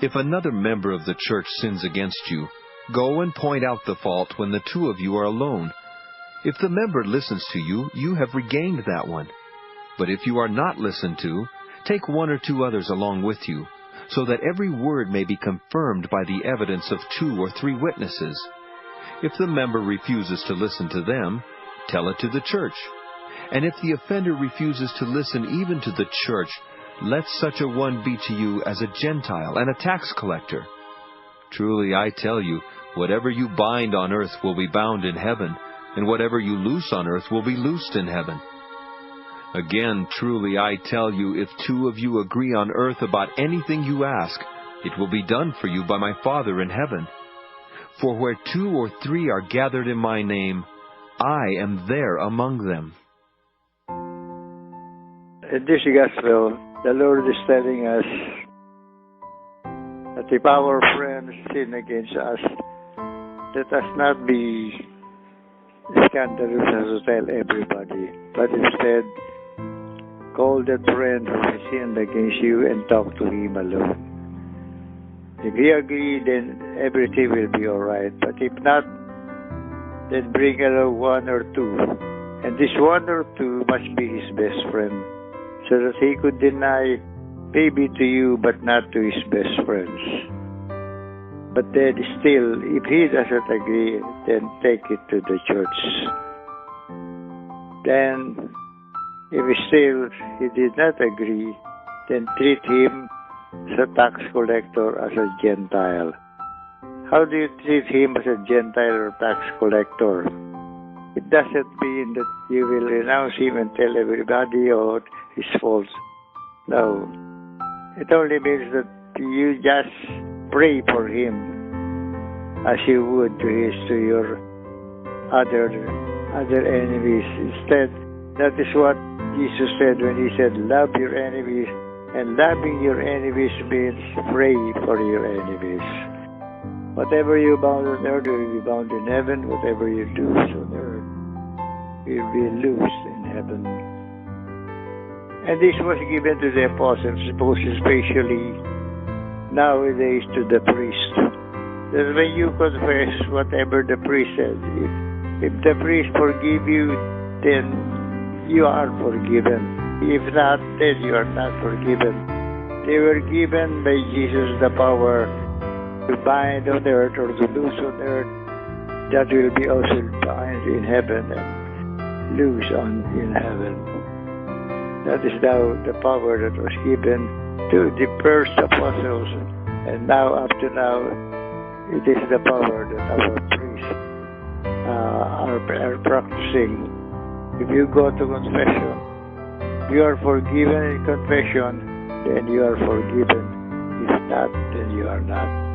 If another member of the church sins against you, go and point out the fault when the two of you are alone. If the member listens to you, you have regained that one. But if you are not listened to, take one or two others along with you, so that every word may be confirmed by the evidence of 2 or 3 witnesses. If the member refuses to listen to them, tell it to the church. And if the offender refuses to listen even to the church, let such a one be to you as a Gentile and a tax collector. Truly I tell you, whatever you bind on earth will be bound in heaven, and whatever you loose on earth will be loosed in heaven. Again, truly I tell you, if 2 of you agree on earth about anything you ask, it will be done for you by my Father in heaven. For where 2 or 3 are gathered in my name, I am there among them. In this gospel, the Lord is telling us that if our friends sin against us, let us not be scandalous as to tell everybody, but instead call that friend who has sinned against you and talk to him alone. If he agrees, then everything will be all right. But if not, then bring along 1 or 2. And this 1 or 2 must be his best friend, so that he could deny maybe to you, but not to his best friends. But then still, if he doesn't agree, then take it to the church. Then, if still he did not agree, then treat him as a tax collector, as a Gentile. How do you treat him as a Gentile or tax collector? It doesn't mean that you will renounce him and tell everybody about his faults. No. It only means that you just pray for him as you would to your other enemies. Instead, that is what Jesus said when he said, love your enemies. And loving your enemies means pray for your enemies. Whatever you bound on earth will be bound in heaven. Whatever you loose on earth will be loosed in heaven. And this was given to the apostles, most especially nowadays to the priest. That when you confess whatever the priest says, if the priest forgive you, then you are forgiven. If not, then you are not forgiven. They were given by Jesus the power to bind on earth or to loose on earth. That will be also bind in heaven and loose in heaven. That is now the power that was given to the first apostles, and now up to now, it is the power that our priests are practicing. If you go to confession, you are forgiven in confession, then you are forgiven. If not, then you are not.